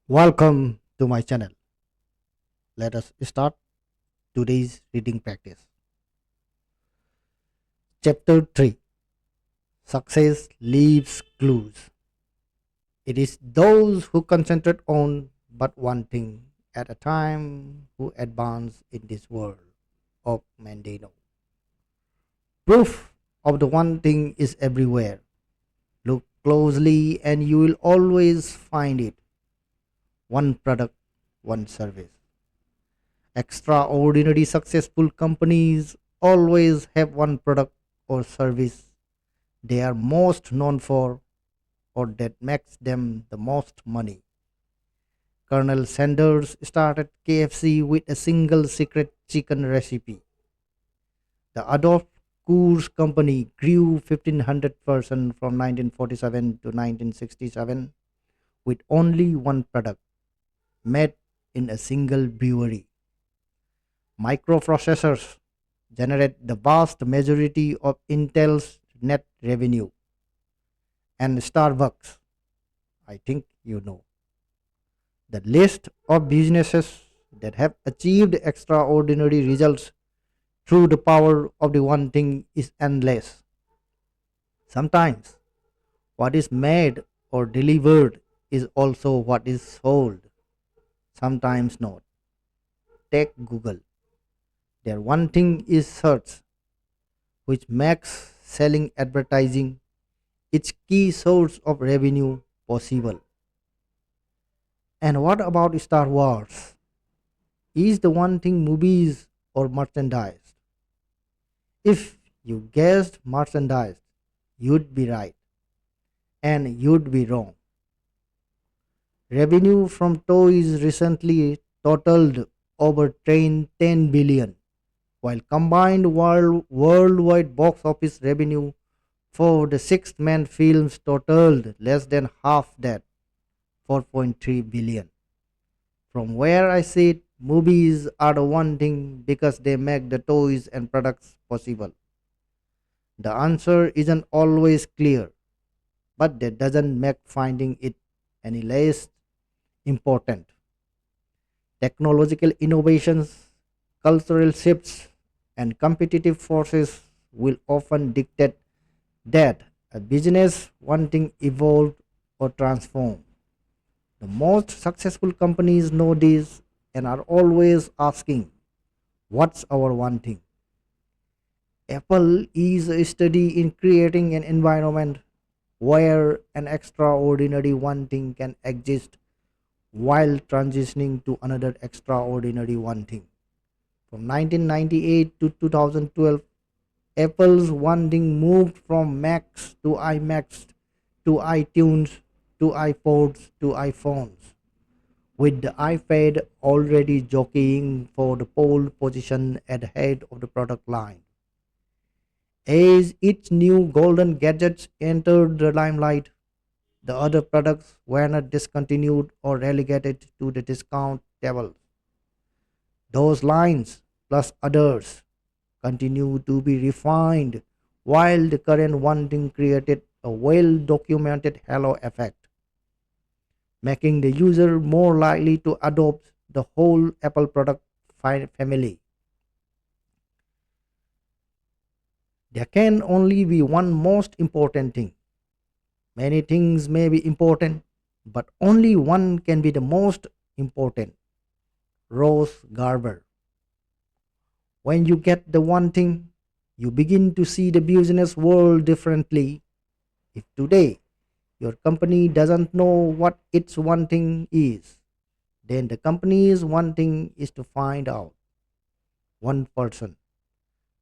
Welcome to my channel. Let us start today's reading practice. Chapter 3. Success Leaves Clues. It is those who concentrate on but one thing at a time who advance in this world of Mandano. Proof of the one thing is everywhere. Look closely and you will always find it. One product, one service. Extraordinary successful companies always have one product or service they are most known for or that makes them the most money. Colonel Sanders started KFC with a single secret chicken recipe. The Adolf Coors Company grew 1500% from 1947 to 1967 with only one product made in a single brewery. Microprocessors generate the vast majority of Intel's net revenue. And Starbucks, I think you know. The list of businesses that have achieved extraordinary results through the power of the one thing is endless. Sometimes what is made or delivered is also what is sold, sometimes not. Take Google. Their one thing is search, which makes selling advertising its key source of revenue possible. And what about Star Wars? Is the one thing movies or merchandise? If you guessed merchandise, you'd be right and you'd be wrong. Revenue from toys recently totaled over 10 billion, while combined worldwide box office revenue for the sixth man films totaled less than half that, 4.3 billion. From where I sit, movies are the one thing because they make the toys and products possible. The answer isn't always clear, but that doesn't make finding it any less important. Technological innovations, cultural shifts, and competitive forces will often dictate that a business wanting evolve or transform. The most successful companies know this and are always asking, what's our one thing? Apple is a study in creating an environment where an extraordinary one thing can exist while transitioning to another extraordinary one thing. From 1998 to 2012, Apple's one thing moved from Macs to iMacs to iTunes to iPods to iPhones, with the iPad already jockeying for the pole position at the head of the product line. As its new golden gadgets entered the limelight, the other products were not discontinued or relegated to the discount table. Those lines, plus others, continue to be refined while the current one thing created a well documented halo effect, making the user more likely to adopt the whole Apple product family. There can only be one most important thing. Many things may be important, but only one can be the most important. Rose Garber. When you get the one thing, you begin to see the business world differently. If today your company doesn't know what its one thing is, then the company's one thing is to find out. One person.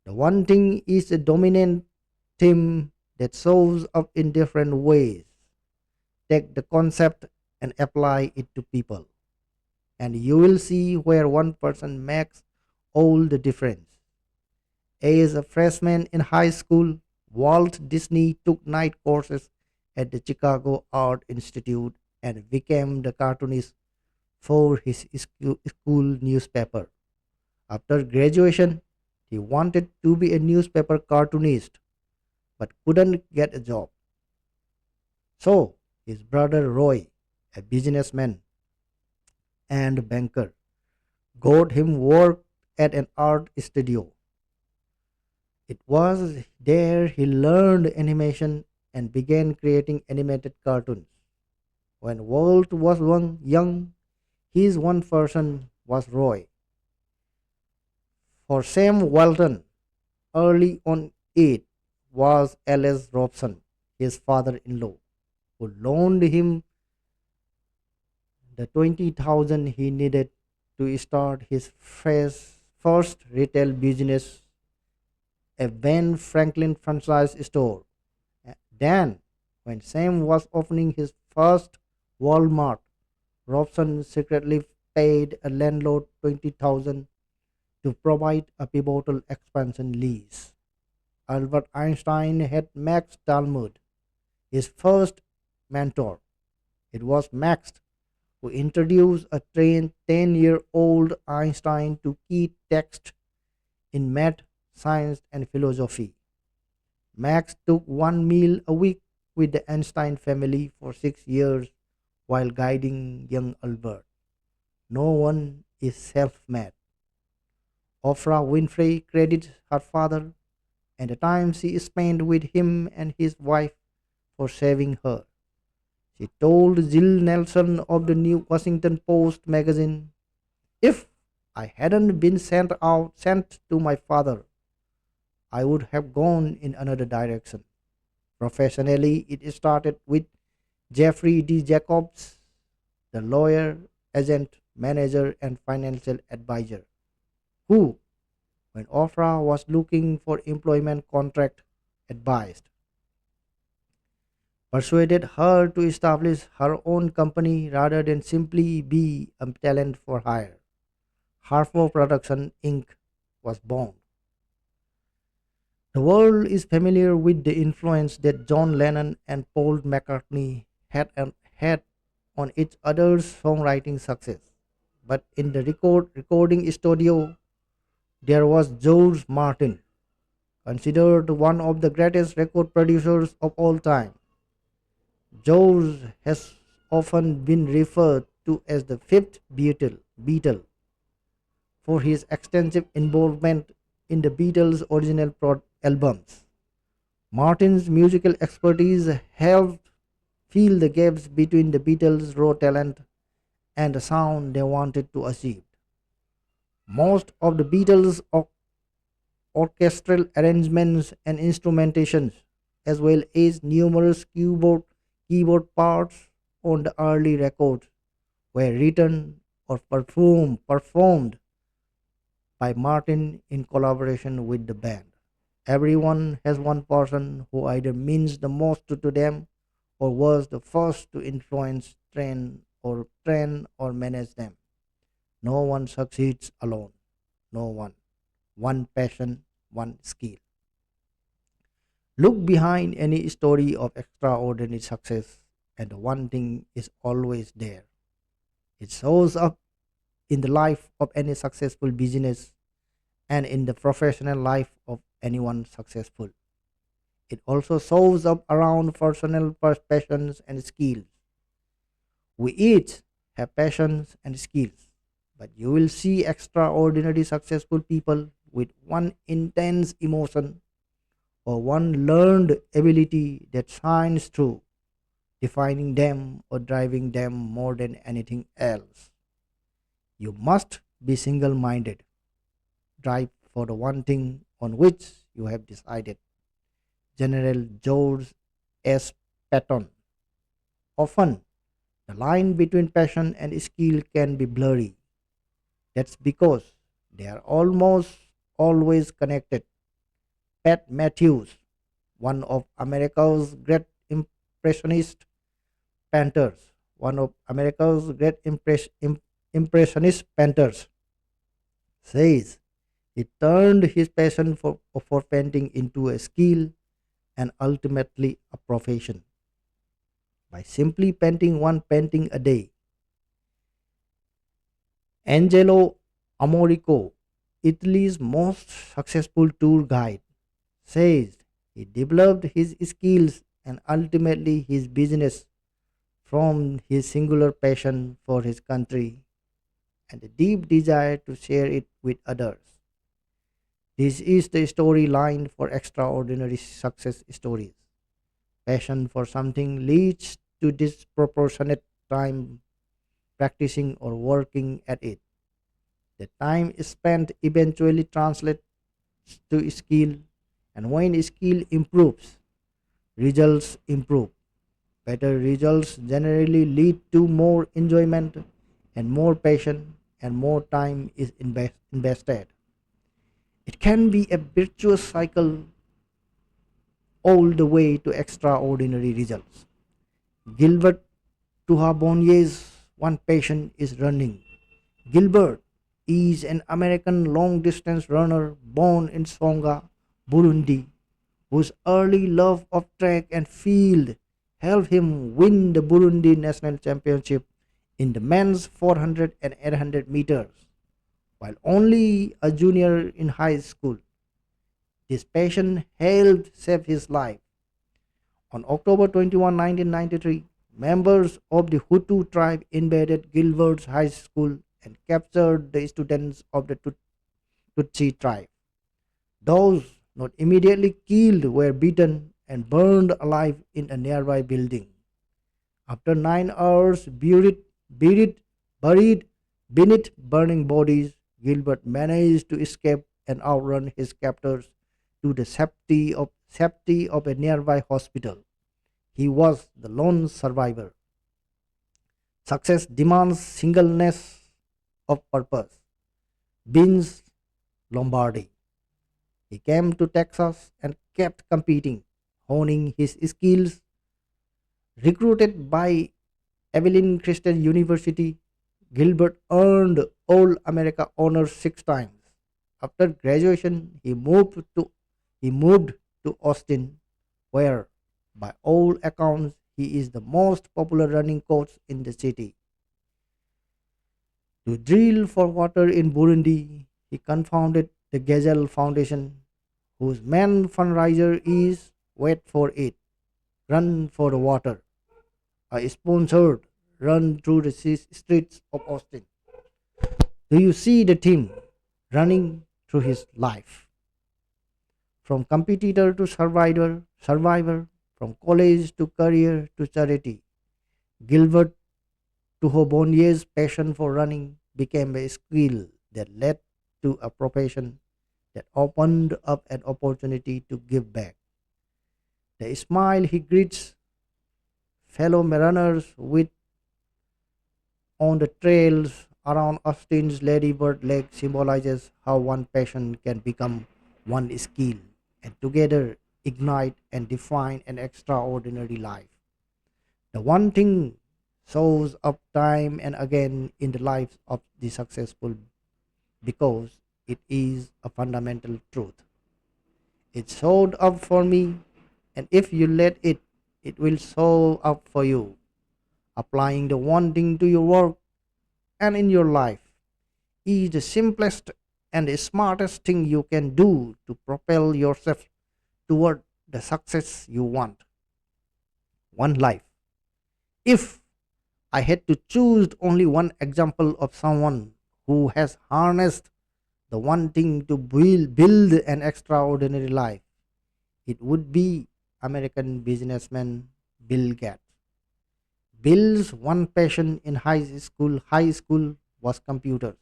The one thing is a dominant theme that shows up in different ways. Take the concept and apply it to people, and you will see where one person makes all the difference. As a freshman in high school, Walt Disney took night courses at the Chicago Art Institute and became the cartoonist for his school newspaper. After graduation, he wanted to be a newspaper cartoonist but couldn't get a job. So, his brother Roy, a businessman, and banker, got him work at an art studio. It was there he learned animation and began creating animated cartoons. When Walt was young, his one person was Roy. For Sam Walton, early on it was Alice Robson, his father-in-law, who loaned him the 20,000 he needed to start his first retail business, a Ben Franklin franchise store. Then, when Sam was opening his first Walmart, Robson secretly paid a landlord 20,000 to provide a pivotal expansion lease. Albert Einstein had Max Talmud, his first mentor. It was Max who introduced a trained 10-year-old Einstein to key texts in math, science, and philosophy. Max took one meal a week with the Einstein family for 6 years while guiding young Albert. No one is self made. Oprah Winfrey credits her father and the time she spent with him and his wife for saving her. She told Jill Nelson of the New Washington Post magazine, "If I hadn't been sent to my father, I would have gone in another direction." Professionally, it started with Jeffrey D. Jacobs, the lawyer, agent, manager, and financial advisor, who, when Oprah was looking for employment contract advice, persuaded her to establish her own company rather than simply be a talent for hire. Harpo Production Inc. was born. The world is familiar with the influence that John Lennon and Paul McCartney had on each other's songwriting success. But in the recording studio, there was George Martin, considered one of the greatest record producers of all time. George has often been referred to as the fifth Beatle for his extensive involvement in the Beatles' original albums. Martin's musical expertise helped fill the gaps between the Beatles' raw talent and the sound they wanted to achieve. Most of the Beatles' orchestral arrangements and instrumentations, as well as numerous keyboard parts on the early records, were written or performed by Martin in collaboration with the band. Everyone has one person who either means the most to them or was the first to influence, train or manage them. No one succeeds alone. No one. One passion, one skill. Look behind any story of extraordinary success, and one thing is always there. It shows up in the life of any successful business and in the professional life of anyone successful. It also shows up around personal passions and skills. We each have passions and skills, but you will see extraordinary successful people with one intense emotion or one learned ability that shines through, defining them or driving them more than anything else. You must be single minded, drive for the one thing on which you have decided. General George S. Patton. Often, the line between passion and skill can be blurry. That's because they are almost always connected. Pat Matthews, one of America's great impressionist painters, one of America's great impressionist painters, says he turned his passion for painting into a skill and ultimately a profession. By simply painting one painting a day, Angelo Amorico, Italy's most successful tour guide, says he developed his skills and ultimately his business from his singular passion for his country and a deep desire to share it with others. This is the storyline for extraordinary success stories. Passion for something leads to disproportionate time practicing or working at it. The time spent eventually translates to skill, and when skill improves, results improve. Better results generally lead to more enjoyment and more passion, and more time is invested. It can be a virtuous cycle all the way to extraordinary results. Gilbert Tuharbonnier's one passion is running. Gilbert is an American long distance runner born in Songa, Burundi, whose early love of track and field helped him win the Burundi National Championship in the men's 400 and 800 meters while only a junior in high school. This passion helped save his life. On October 21, 1993, members of the Hutu tribe invaded Gilbert's high school and captured the students of the Tutsi tribe. Those not immediately killed were beaten and burned alive in a nearby building. After 9 hours buried, buried beneath burning bodies, Gilbert managed to escape and outrun his captors to the safety of a nearby hospital. He was the lone survivor. Success demands singleness of purpose. Vince Lombardi. He came to Texas and kept competing, honing his skills. Recruited by Evelyn Christian University, Gilbert earned All America honors 6 times. After graduation, he moved to Austin, where, by all accounts, he is the most popular running coach in the city. To drill for water in Burundi, he confounded the Gazelle Foundation, whose main fundraiser is Wait for It, Run for the Water, a sponsored run through the streets of Austin. Do you see the team running through his life? From competitor to survivor, from college to career to charity. Gilbert Tuhobonier's passion for running became a skill that led to a profession that opened up an opportunity to give back. The smile he greets fellow runners with on the trails around Austin's Lady Bird Lake symbolizes how one passion can become one skill and together ignite and define an extraordinary life. The one thing shows up time and again in the lives of the successful because it is a fundamental truth. It showed up for me, and if you let it, it will show up for you. Applying the one thing to your work and in your life is the simplest and the smartest thing you can do to propel yourself toward the success you want. One life. If I had to choose only one example of someone who has harnessed the one thing to build an extraordinary life, it would be American businessman Bill Gates. Bill's one passion in high school was computers,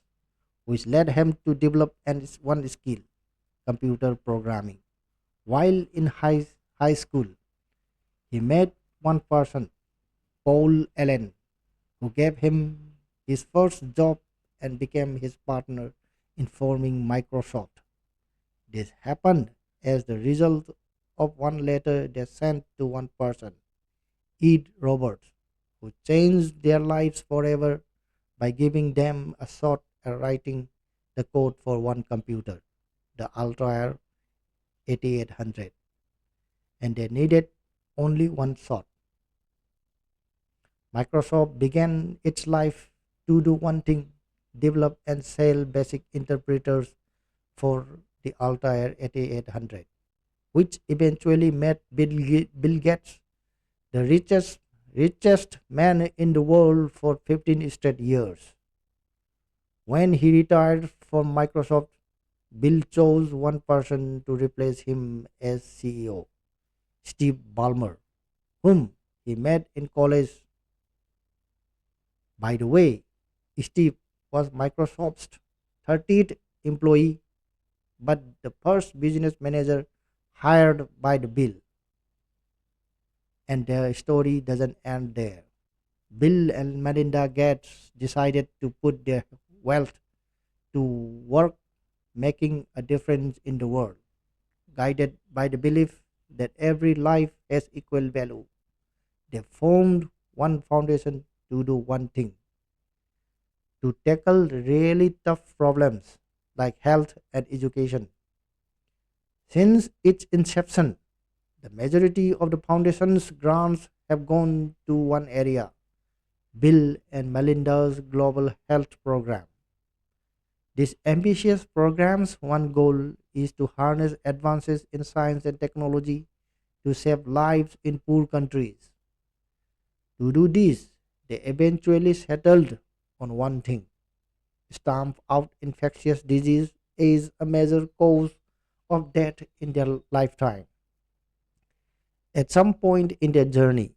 which led him to develop one skill, computer programming. While in high school, he met one person, Paul Allen, who gave him his first job and became his partner in forming Microsoft. This happened as the result of one letter they sent to one person, Ed Roberts, who changed their lives forever by giving them a shot at writing the code for one computer, the Altair 8800, and they needed only one shot. Microsoft began its life to do one thing, develop and sell basic interpreters for the Altair 8800, which eventually made Bill Gates the richest man in the world for 15 straight years. When he retired from Microsoft, Bill chose one person to replace him as CEO, Steve Ballmer, whom he met in college. By the way, Steve was Microsoft's 30th employee, but the first business manager hired by the Bill. And the story doesn't end there. Bill and Melinda Gates decided to put their wealth to work making a difference in the world, guided by the belief that every life has equal value. They formed one foundation to do one thing, to tackle really tough problems like health and education. Since its inception, the majority of the foundation's grants have gone to one area: Bill and Melinda's Global Health Program. This ambitious program's one goal is to harness advances in science and technology to save lives in poor countries. To do this, they eventually settled on one thing: stamp out infectious disease as a major cause of death in their lifetime. At some point in their journey,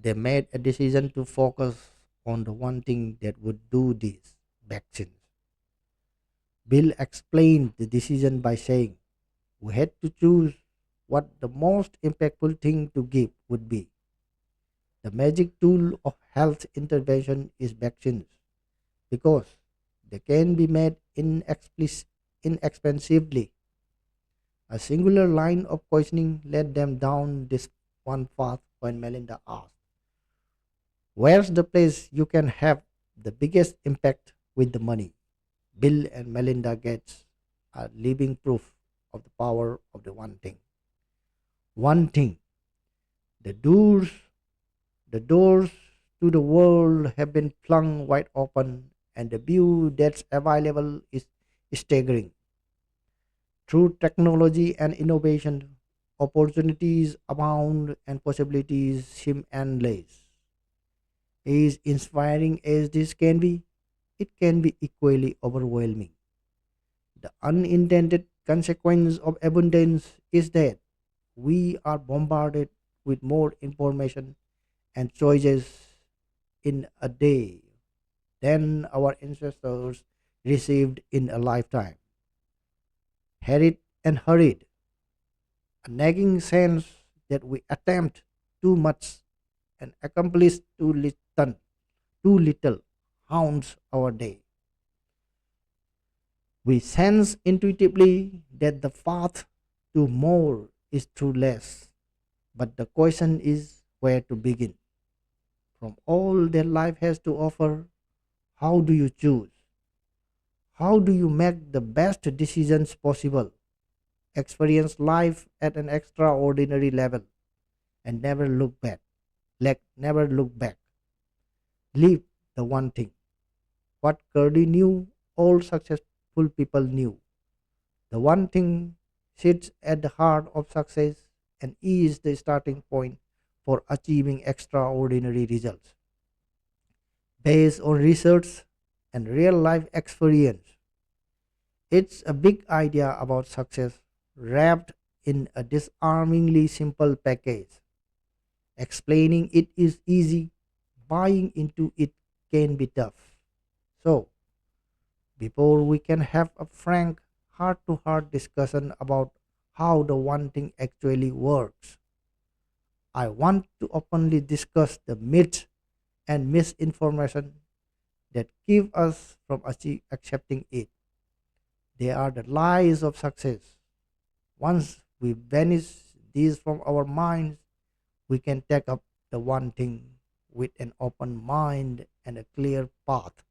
they made a decision to focus on the one thing that would do this: vaccines. Bill explained the decision by saying, "We had to choose what the most impactful thing to give would be. The magic tool of health intervention is vaccines because they can be made inexpensively." A singular line of questioning led them down this one path when Melinda asked, "Where's the place you can have the biggest impact with the money?" Bill and Melinda Gates are living proof of the power of the one thing. One thing. The doors, the doors to the world have been flung wide open, and the view that's available is staggering. Through technology and innovation, opportunities abound and possibilities seem endless. As inspiring as this can be, it can be equally overwhelming. The unintended consequence of abundance is that we are bombarded with more information and choices in a day than our ancestors received in a lifetime. Hurried and hurried, a nagging sense that we attempt too much and accomplish too little haunts our day. We sense intuitively that the path to more is through less, but the question is where to begin. From all that life has to offer, how do you choose? How do you make the best decisions possible? Experience life at an extraordinary level and never look back. Like never look back. Live the one thing. What Curdy knew, all successful people knew. The one thing sits at the heart of success and is the starting point for achieving extraordinary results. Based on research and real life experience, it's a big idea about success wrapped in a disarmingly simple package. Explaining it is easy, buying into it can be tough. So, before we can have a frank, heart to heart discussion about how the one thing actually works, I want to openly discuss the myths and misinformation that keep us from accepting it. They are the lies of success. Once we banish these from our minds, we can take up the one thing with an open mind and a clear path.